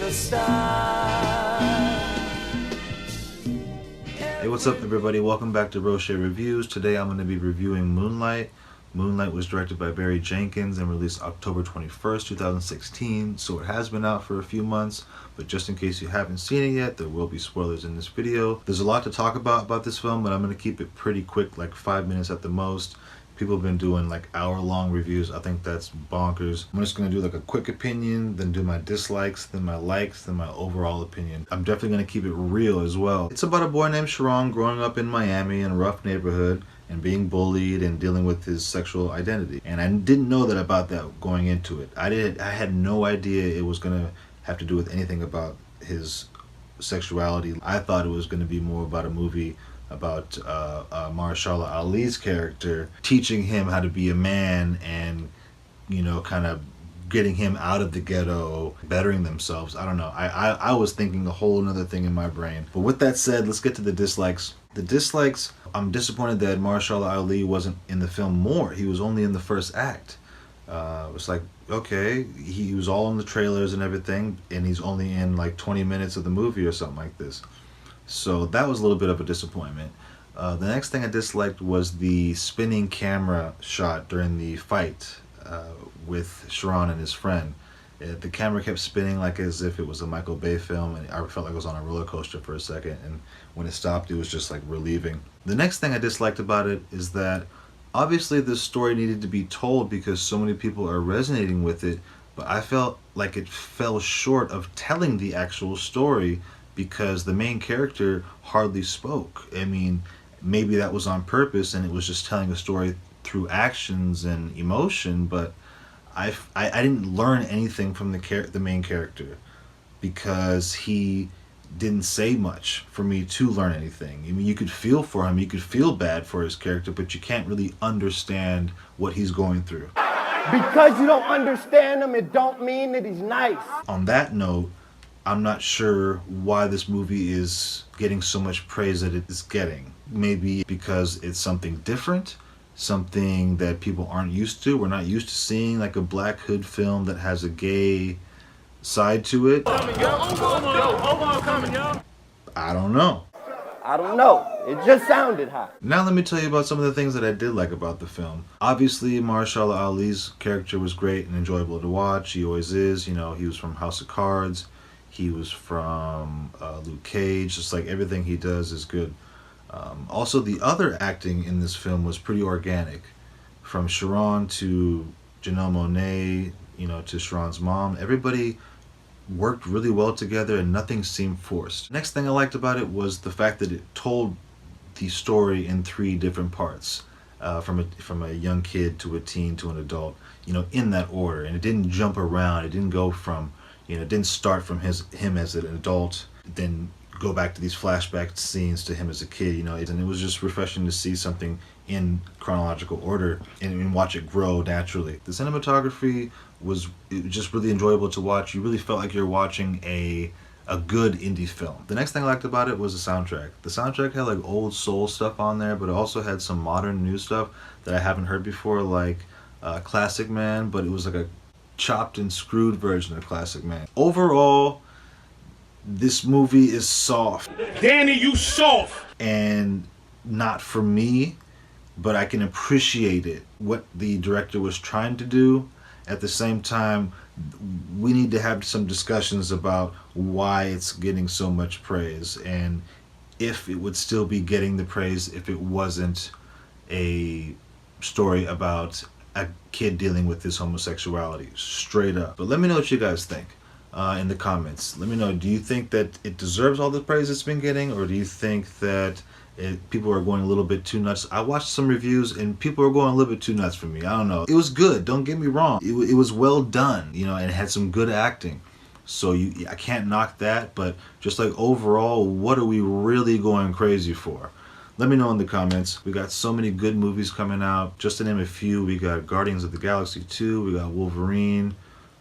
Hey, what's up everybody? Welcome back to Roche Reviews. Today I'm going to be reviewing Moonlight. Moonlight was directed by Barry Jenkins and released October 21st, 2016, so it has been out for a few months, but just in case you haven't seen it yet, there will be spoilers in this video. There's a lot to talk about this film, but I'm going to keep it pretty quick, like 5 minutes at the most. People have been doing like hour-long reviews. I think that's bonkers. I'm just going to do like a quick opinion, then do my dislikes, then my likes, then my overall opinion. I'm definitely going to keep it real as well. It's about a boy named Sharon growing up in Miami in a rough neighborhood and being bullied and dealing with his sexual identity. And I didn't know that about that going into it. I had no idea it was going to have to do with anything about his sexuality. I thought it was going to be more about a movie about Mahershala Ali's character teaching him how to be a man and, you know, kind of getting him out of the ghetto, bettering themselves. I don't know. I was thinking a whole another thing in my brain. But with that said, let's get to the dislikes. The dislikes, I'm disappointed that Mahershala Ali wasn't in the film more. He was only in the first act. It's like, okay, he was all in the trailers and everything, and he's only in like 20 minutes of the movie or something like this. So that was a little bit of a disappointment. The next thing I disliked was the spinning camera shot during the fight with Sharon and his friend. The camera kept spinning like as if it was a Michael Bay film, and I felt like I was on a roller coaster for a second, and when it stopped it was just like relieving. The next thing I disliked about it is that obviously this story needed to be told because so many people are resonating with it, but I felt like it fell short of telling the actual story because the main character hardly spoke. I mean, maybe that was on purpose and it was just telling a story through actions and emotion, but I didn't learn anything from the main character because he didn't say much for me to learn anything. I mean, you could feel for him, you could feel bad for his character, but you can't really understand what he's going through. Because you don't understand him, it don't mean that he's nice. On that note, I'm not sure why this movie is getting so much praise that it is getting. Maybe because it's something different, something that people aren't used to. We're not used to seeing like a black hood film that has a gay side to it. I don't know. I don't know. It just sounded hot. Now let me tell you about some of the things that I did like about the film. Obviously, Mahershala Ali's character was great and enjoyable to watch. He always is. You know, he was from House of Cards. He was from Luke Cage. Just like everything he does is good. Also, the other acting in this film was pretty organic. From Sharon to Janelle Monáe, you know, to Sharon's mom. Everybody worked really well together and nothing seemed forced. Next thing I liked about it was the fact that it told the story in 3 different parts. From a young kid to a teen to an adult, you know, in that order. And it didn't jump around. It didn't go from, you know, it didn't start from him as an adult, then go back to these flashback scenes to him as a kid, you know, and it was just refreshing to see something in chronological order and watch it grow naturally. The cinematography was just really enjoyable to watch. You really felt like you're watching a good indie film. The next thing I liked about it was the soundtrack. The soundtrack had like old soul stuff on there, but it also had some modern new stuff that I haven't heard before, like Classic Man, but it was like a chopped and screwed version of Classic Man. Overall, this movie is soft. Danny, you soft! And not for me, but I can appreciate it, what the director was trying to do. At the same time, we need to have some discussions about why it's getting so much praise and if it would still be getting the praise if it wasn't a story about a kid dealing with his homosexuality, straight up. But let me know what you guys think in the comments. Let me know, do you think that it deserves all the praise it's been getting, or do you think that people are going a little bit too nuts? I watched some reviews and people are going a little bit too nuts for me. I don't know. It was good, don't get me wrong. It was well done, you know, and it had some good acting. So I can't knock that, but just like overall, what are we really going crazy for? Let me know in the comments. We got so many good movies coming out. Just to name a few, we got Guardians of the Galaxy 2, we got Wolverine,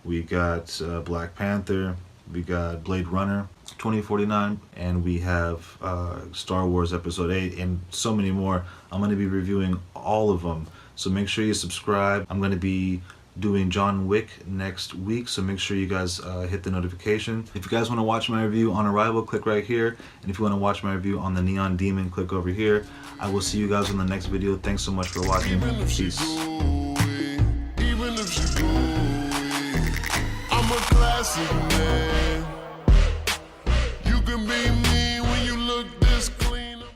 we got Black Panther, we got Blade Runner 2049, and we have Star Wars Episode 8, and so many more. I'm going to be reviewing all of them, so make sure you subscribe. I'm going to be doing John Wick next week, so make sure you guys hit the notification. If you guys want to watch my review on Arrival, click right here. And if you want to watch my review on the Neon Demon, click over here. I will see you guys in the next video. Thanks so much for watching. Peace. I'm a classic man. You can be